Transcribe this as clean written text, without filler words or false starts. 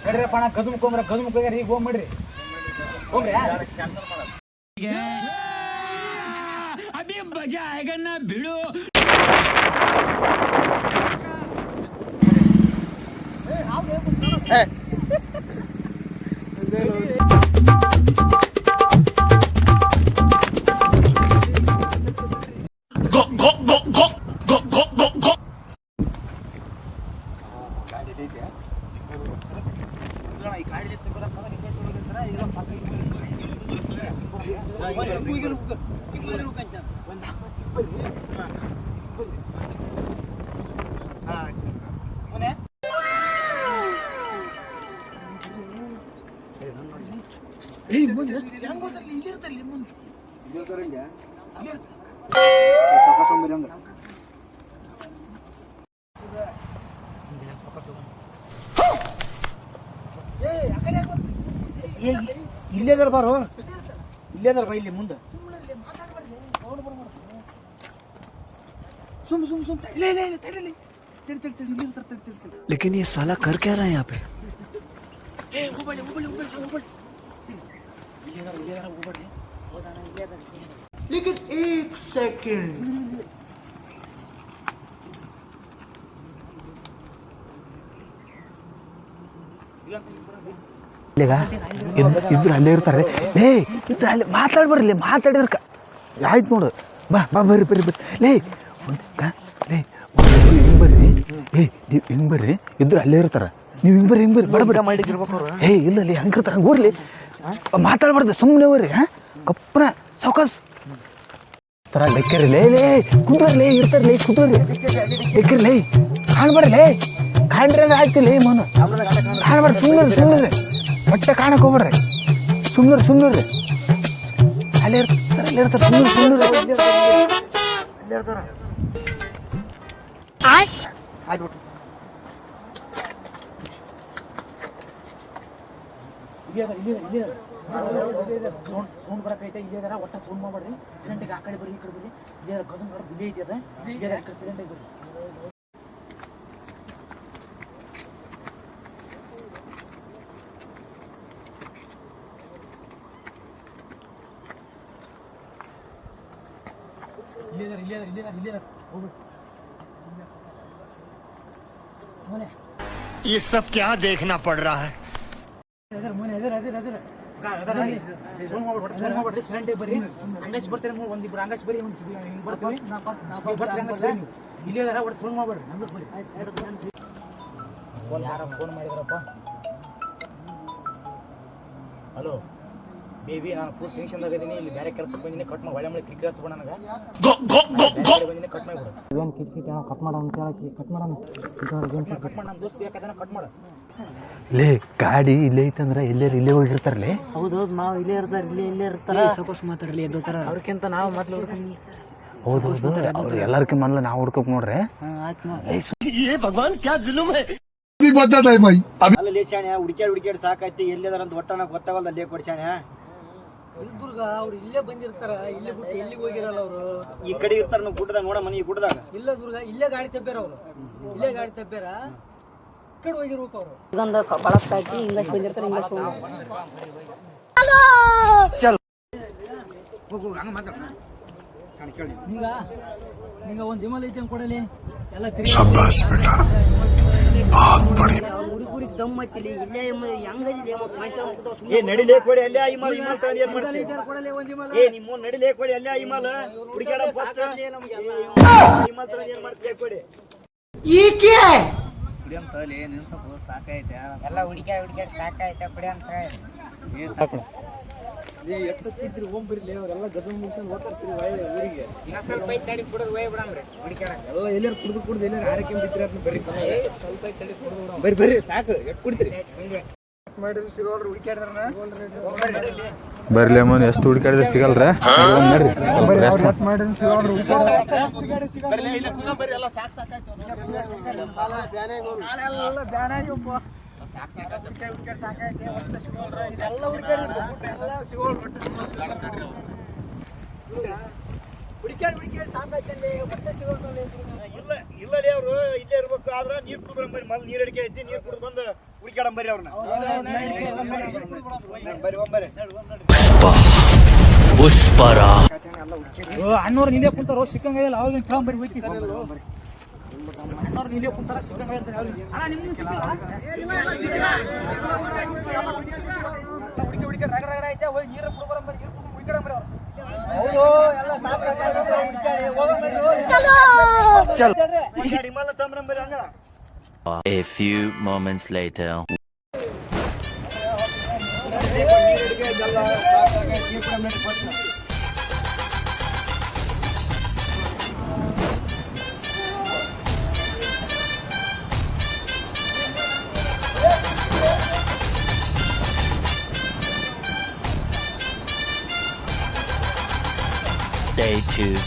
ನಡ್ರಪ್ಪ ಅಣ್ಣ ಗಜಮುಖ ಈಗ ಹೋಗ್ಬಿಡ್ರಿ ಹೋಗ್ರಿ अभी मजा आएगा ना भिड़ो ಇಲ್ಲೇದಾರ ಬಾರೋ ಇಲ್ಲೇದಾರ ಬಾ ಇಲ್ಲಿ ಮುಂದೆ लेकिन ये साला कर क्या रहा है यहाँ पे लेकिन एक सेकंड ಇಬ್ರು ಅಲ್ಲೇ ಇರ್ತಾರೆ ಲೇ ಇಬ್ರು ಅಲ್ಲೇ ಮಾತಾಡ್ಬರ್ಲಿ ಮಾತಾಡಿರ್ಕ ಆಯ್ತು ನೋಡು ಬಾ ಬಾ ಬರ್ರಿ ಬರ್ರಿ ಬರ್ರಿ ಲೇ ಲೇ ಹಿಂಗೆ ಬರ್ರಿ ನೀವು ಹಿಂಗೆ ಬರ್ರಿ ಇದ್ರು ಅಲ್ಲೇ ಇರ್ತಾರ ನೀವು ಹಿಂಗೆ ಬರ್ರಿ ಬಡ ಮಾಡಿರ್ಬೇಕು ಇಲ್ಲ ಲೇ ಹಂಗೆ ಇರ್ತಾರೆ ಹಂಗೆ ಊರ್ಲಿ ಮಾತಾಡ್ಬಾರ್ದು ಸುಮ್ಮನೆ ಬರ್ರಿ ಕಪ್ಪನ ಸಾವ್ಕಾಸ್ ಥರ ಲೆಕ್ಕರಿ ಲೇ ಕುಂದ್ರಲೇ ಇರ್ತಾರಲೇ ಕುಂದ್ರಿ ಲೆಕ್ಕರಿ ಲೇ ಕಾಣ್ಬಾರ್ಲೇ ಕಾಣ್ರಿ ಅಂದ್ರೆ ಆಯ್ತು ಲೇ ಮೋನು ಕಾಣ್ಬಾರ್ದು ಸುಮ್ಮನೆ ಹೊಟ್ಟೆ ಕಾಣಕ್ಕೆ ಹೋಗ್ಬೇಡ್ರಿ ಸುಮ್ಮನೆ ಅಲ್ಲೇ ಇರ್ತಾರೆ ಸುಮ್ಮನೆ ಆಯ್ತು ಸೌಂಡ್ ಬರಕೈತೆ ಇಲ್ಲೇ ಒಟ್ಟ ಸೌಂಡ್ ಮಾಡ್ಬೇಡ್ರಿ ಸಿಲಿಂಡಿಗೆ ಆ ಕಡೆ ಬರ್ರಿ ಈ ಕಡೆ ಬರ್ರಿ ಇಲ್ಲೇ ಗಜನ್ ನೋಡಿ ಬಿಲಿ ಐತಿ ಅದ ಇಲ್ಲೇ ಕಡೆ ಸಿಲಿಂಡಿಗೆ ಬರ್ರಿ ಇಲ್ಲೇ ये सब क्या देखना पड़ रहा है ಸಿಲಿಂಡಿಗೆ ಬರ್ರಿ ಅಂಗಾಸ್ ಬರ್ತಾರೆ ಒಂದಿಬ್ರು ಅಂಗಾಸ್ ಬರ್ರಿ ಹಿಂಗೆ ಬರ್ತೀವಿ ಇಲ್ಲೇ ಒಟ್ಟು ಸೌಂಡ್ ಮಾಡ್ಬೇಡ್ರಿ ನಮ್ಗೆ ಬರ್ರಿ ಯಾರ ಫೋನ್ ಮಾಡಿದ್ರಪ್ಪ ಹಲೋ ಬೇಬಿ ನಾನು ಫುಲ್ ಟೆನ್ಷನ್ದಾಗ ಇದೀನಿ ಇಲ್ಲಿ ಬೇರೆ ಕೆಲಸಕ್ಕೆ ಬಂದಿನಿ ಕಟ್ ಮಾಡಿ ಒಳ್ಳೆ ಮಳೆ ಕಿರಿಕಿರಿ ಹಚ್ಬೇಡ ನನಗೆ ಬಂದಿನಿ ಕಟ್ ಮಾಡಿಬಿಡು ಏನು ಕಿರಿಕಿರಿ ಕಟ್ ಮಾಡ ಅಂತ ಹೇಳಕ್ಕೆ ಕಟ್ ಮಾಡೋಣ ಕಟ್ ಮಾಡಿ ನಮ್ಮ ದೋಸ್ತ್ ಬೇಕಾದ್ರೆ ಕಟ್ ಮಾಡು ಲೇ ಗಾಡಿ ಇಲ್ಲೇ ಐತಂದ್ರೆ ಎಲ್ಲರೂ ಇಲ್ಲೇ ಹೋಗಿರ್ತಾರಲೇ ಹೌದು ಮಾವು ಇಲ್ಲೇ ಇರ್ತಾರೆ ಸೊಕಸ್ ಮಾತಾಡಲಿ ಎದ್ದೋತಾರ ಅವ್ರಕ್ಕಿಂತ ನಾವು ಮೊದಲು ಹೌದು ಅವ್ರು ಎಲ್ಲರಿಗೂ ಮೊದಲು ನಾವು ಹುಡ್ಕೋಕ್ ನೋಡ್ರಿ भगवान क्या जुलुम है ಅಲ್ಲ ಲೇಸಾಣ್ಯ ಹುಡುಕ್ಯಾಡ್ ಸಾಕಾಯ್ತು ಎಲ್ಲದಾರ ಅಂತ ಒಟ್ಟ ನಾವು ಗೊತ್ತಾಗಲ್ಲ ಅಲ್ಲೇ ಕೊಡ್ಸಾಣ್ಯ ದುರ್ಗ ಅವ್ರು ಇಲ್ಲೇ ಬಂದಿರ್ತಾರ ಇಲ್ಲೇ ಬಿಟ್ಟು ಎಲ್ಲಿಗೆ ಹೋಗಿರಲ್ಲ ಅವರು ಈ ಕಡೆ ಇರ್ತಾರ ನಾವು ಗುಡ್ಡದಾಗ ನೋಡ ಮನೆ ಗುಡ್ಡದಾಗ ಇಲ್ಲ ದುರ್ಗ ಇಲ್ಲೇ ಗಾಡಿ ತಪ್ಪ್ಯಾರ ಅವರು ಇಲ್ಲೇ ಗಾಡಿ ತಪ್ಪ್ಯಾರ ಈ ಕಡೆ ಹೋಗಿರ್ಬೇಕು ಅವರು ಇದೊಂದು ಬಳಸ್ತಾ ಹಾಕಿ ಇಂಗ್ಲಿಷ್ ಬಂದಿರ್ತಾರೆ ಇಂಗ್ಲಿಷ್ ಹೋಗು ಹಂಗೆ ಮಾತಾಡ ನಿಂಗ ಒಂದು ವಿಮಲ್ ಐತೆ ಕೊಡಲಿ ಎಲ್ಲ ಹುಡುಗಿ ದಮ್ ಐತಿಲಿ ಇಲ್ಲೇ ನಡಿಲೇ ಕೊಡಿ ಅಲ್ಲೇ ಇಮಾಲ್ ತಂದು ಏನ್ ಮಾಡ್ತೀವಿ ನಿಮ್ಮ ನಡಿಲೇ ಕೊಡಿ ಅಲ್ಲೇ ಇಮಾಲ್ ಹುಡುಕ್ಯಾಡ ಫಸ್ಟ್ ಇಮಾಲ್ ತಂದು ಏನ್ ಮಾಡ್ತೀವಿ ಕೊಡಿ ಕುಡಿ ಅಂತ ಅಲ್ಲಿ ನಿನ್ ಸ್ವಲ್ಪ ಸಾಕಾಯ್ತೆ ಎಲ್ಲ ಹುಡುಕ್ಯಾಡ ಸಾಕಾಯ್ತೆ ಕುಡಿ ಅಂತ ಎಷ್ಟು ತಿಂತೀರಿ ಹೋಗ್ಬಿರ್ಲಿ ಅವರೆಲ್ಲ ಗಜನ್ ಮುಗಿಸ್ಕೊಂಡು ಹೋಗ್ತಿರ್ತೀರಿ ಊರಿಗೆ ಸ್ವಲ್ಪ ಐತೆ ತಡಿ ಕುಡಿದು ಹೋಯ್ ಬಿಡಮ್ರಿ ಎಲ್ಲ ಎಲ್ಲರೂ ಕುಡಿದು ಎಲ್ಲರೂ ಆರಕ್ಕೆ ಬಿದ್ದಿರ ಬರ್ರಿ ಸ್ವಲ್ಪ ಐತೆ ತಡಿ ಕುಡಿದು ಬರ್ರಿ ಸಾಕು ಎಷ್ಟು ಕುಡಿತೀರಿ ಮಾಡಿದ್ರು ಸಿಗೋಲ್ರಿ ಹುಡುಕ್ಯಾಡ್ರ ಬರ್ಲಿ ಅಮ್ಮನ್ ಎಷ್ಟು ಹುಡುಕಾಡಿದ್ರೆ ಸಿಗಲ್ರ ನಡ್ರಿ ಬರ್ರಿ ಎಲ್ಲ ಸಾಕಾಯ್ತು ಸಾಕಾಯ್ತು ಒಟ್ಟು ಸಿಗೋಲ್ರ ಇದೆಲ್ಲ ಹುಡುಕ್ಯಾಡ ಸಿಗೋಲ್ ಒಟ್ಟು ಹುಡುಕ್ಯಾಡ್ ಸಾಕಾಯ್ತಂడి ಒಟ್ಟೆ ಸಿಗೋಲ್ ಇಲ್ಲ ಅವರು ಇಲ್ಲೇ ಇರ್ಬೇಕು ಆದ್ರೆ ನೀರು ಕುಡಿದ್ರೆ ಮೊದಲು ನೀರು ಅಡಿಕೆ ಐತಿ ನೀರು ಕುಡಿದು ಬಂದು ಹುಡ್ಕ್ಯಾಡಂಬರಿ ಅವ್ರನ್ನ ಬರ್ರಿ ಒಬ್ಬರೇ ಪುಷ್ಪರ ಅಣ್ಣವ್ರು ನಿಲ್ಲೇ ಕುಂತಾರೋ ಸಿಕ್ಕಂಗಿಲ್ಲ ಅವಾಗ ತಗೊಂಬರಿ ಹೋಯ್ತಿ ಅಣ್ಣವ್ರು ನಿಲ್ಲೇ ಕುಂತಾರ ಸಿಕ್ಕಂಗಿಲ್ಲ ಹುಡುಕಿ ರಗಡ ಐತೆ ಹೋಗಿ ನೀರು ಕುಡ್ಬರಂಬರಿ ಹುಡುಕಡಂಬರಿ ಅವ್ರು ಹಿಮಾಲ ತಗೊಂಬರಂಬರಿ ಹಂಗ A few moments later. Day 2.